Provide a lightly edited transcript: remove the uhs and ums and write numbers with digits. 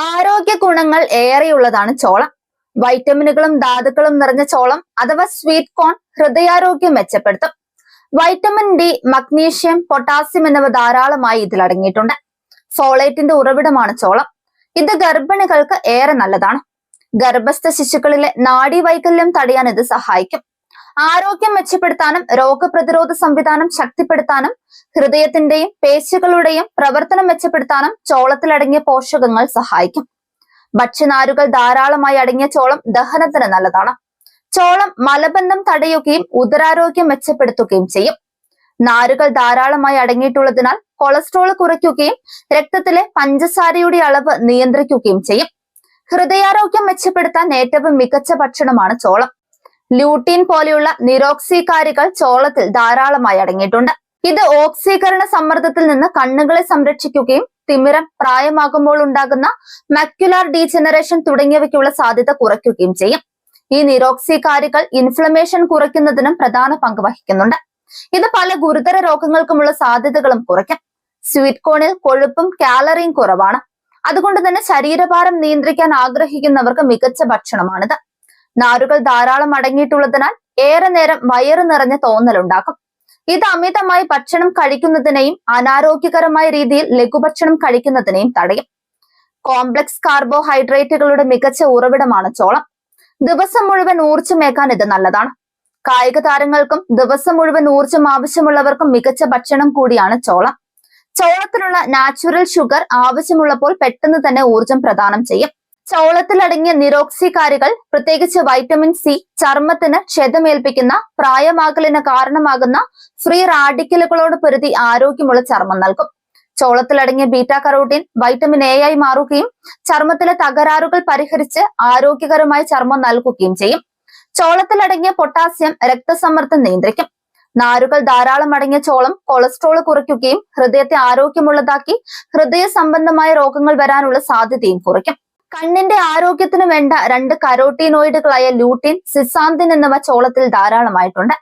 ആരോഗ്യ ഗുണങ്ങൾ ഏറെയുള്ളതാണ് ചോളം. വൈറ്റമിനുകളും ധാതുക്കളും നിറഞ്ഞ ചോളം അഥവാ സ്വീറ്റ് കോൺ ഹൃദയാരോഗ്യം മെച്ചപ്പെടുത്തും. വൈറ്റമിൻ ഡി, മഗ്നീഷ്യം, പൊട്ടാസ്യം എന്നിവ ധാരാളമായി ഇതിൽ അടങ്ങിയിട്ടുണ്ട്. ഫോളേറ്റിന്റെ ഉറവിടമാണ് ചോളം. ഇത് ഗർഭിണികൾക്ക് ഏറെ നല്ലതാണ്. ഗർഭസ്ഥ ശിശുക്കളിലെ നാഡീവൈകല്യം തടയാൻ ഇത് സഹായിക്കും. ആരോഗ്യം മെച്ചപ്പെടുത്താനും രോഗപ്രതിരോധ സംവിധാനം ശക്തിപ്പെടുത്താനും ഹൃദയത്തിന്റെയും പേശികളുടെയും പ്രവർത്തനം മെച്ചപ്പെടുത്താനും ചോളത്തിലടങ്ങിയ പോഷകങ്ങൾ സഹായിക്കും. ഭക്ഷ്യനാരുകൾ ധാരാളമായി അടങ്ങിയ ചോളം ദഹനത്തിന് നല്ലതാണ്. ചോളം മലബന്ധം തടയുകയും ഉദരാരോഗ്യം മെച്ചപ്പെടുത്തുകയും ചെയ്യും. നാരുകൾ ധാരാളമായി അടങ്ങിയിട്ടുള്ളതിനാൽ കൊളസ്ട്രോൾ കുറയ്ക്കുകയും രക്തത്തിലെ പഞ്ചസാരയുടെ അളവ് നിയന്ത്രിക്കുകയും ചെയ്യും. ഹൃദയാരോഗ്യം മെച്ചപ്പെടുത്താൻ ഏറ്റവും മികച്ച ഭക്ഷണമാണ് ചോളം. ല്യൂട്ടീൻ പോലെയുള്ള നിരോക്സീകാരികൾ ചോളത്തിൽ ധാരാളമായി അടങ്ങിയിട്ടുണ്ട്. ഇത് ഓക്സീകരണ സമ്മർദ്ദത്തിൽ നിന്ന് കണ്ണുകളെ സംരക്ഷിക്കുകയും തിമിരം, പ്രായമാകുമ്പോൾ ഉണ്ടാകുന്ന മക്യുലാർ ഡീജനറേഷൻ തുടങ്ങിയവയ്ക്കുള്ള സാധ്യത കുറയ്ക്കുകയും ചെയ്യും. ഈ നിരോക്സീകാരികൾ ഇൻഫ്ലമേഷൻ കുറയ്ക്കുന്നതിനും പ്രധാന പങ്ക് വഹിക്കുന്നുണ്ട്. ഇത് പല ഗുരുതര രോഗങ്ങൾക്കുമുള്ള സാധ്യതകളും കുറയ്ക്കും. സ്വീറ്റ് കോണിൽ കൊഴുപ്പും കാലറിയും കുറവാണ്. അതുകൊണ്ട് തന്നെ ശരീരഭാരം നിയന്ത്രിക്കാൻ ആഗ്രഹിക്കുന്നവർക്ക് മികച്ച ഭക്ഷണമാണിത്. നാരുകൾ ധാരാളം അടങ്ങിയിട്ടുള്ളതിനാൽ ഏറെ നേരം വയറ് നിറഞ്ഞ തോന്നലുണ്ടാക്കും. ഇത് അമിതമായി ഭക്ഷണം കഴിക്കുന്നതിനെയും അനാരോഗ്യകരമായ രീതിയിൽ ലഘുഭക്ഷണം കഴിക്കുന്നതിനെയും തടയും. കോംപ്ലക്സ് കാർബോഹൈഡ്രേറ്റുകളുടെ മികച്ച ഉറവിടമാണ് ചോളം. ദിവസം മുഴുവൻ ഊർജ്ജമേക്കാൻ ഇത് നല്ലതാണ്. കായിക താരങ്ങൾക്കും ദിവസം മുഴുവൻ ഊർജ്ജം ആവശ്യമുള്ളവർക്കും മികച്ച ഭക്ഷണം കൂടിയാണ് ചോളം. ചോളത്തിലുള്ള നാച്ചുറൽ ഷുഗർ ആവശ്യമുള്ളപ്പോൾ പെട്ടെന്ന് തന്നെ ഊർജ്ജം പ്രദാനം ചെയ്യും. ചോളത്തിലടങ്ങിയ നിരോക്സീകാരികൾ, പ്രത്യേകിച്ച് വൈറ്റമിൻ സി, ചർമ്മത്തിന് ക്ഷതമേൽപ്പിക്കുന്ന, പ്രായമാകലിന് കാരണമാകുന്ന ഫ്രീ റാഡിക്കലുകളോട് പൊരുതി ആരോഗ്യമുള്ള ചർമ്മം നൽകും. ചോളത്തിലടങ്ങിയ ബീറ്റാ കരോട്ടീൻ വൈറ്റമിൻ എ ആയി മാറുകയും ചർമ്മത്തിലെ തകരാറുകൾ പരിഹരിച്ച് ആരോഗ്യകരമായ ചർമ്മം നൽകുകയും ചെയ്യും. ചോളത്തിലടങ്ങിയ പൊട്ടാസ്യം രക്തസമ്മർദ്ദം നിയന്ത്രിക്കും. നാരുകൾ ധാരാളം അടങ്ങിയ ചോളം കൊളസ്ട്രോൾ കുറയ്ക്കുകയും ഹൃദയത്തെ ആരോഗ്യമുള്ളതാക്കി ഹൃദയ സംബന്ധമായ രോഗങ്ങൾ വരാനുള്ള സാധ്യതയും കുറയ്ക്കും. കണ്ണിന്റെ ആരോഗ്യത്തിന് വേണ്ട 2 കരോട്ടീനോയിഡുകളായ ലൂട്ടീൻ, സിസാന്തിൻ എന്നിവ ചോളത്തിൽ ധാരാളമായിട്ടുണ്ട്.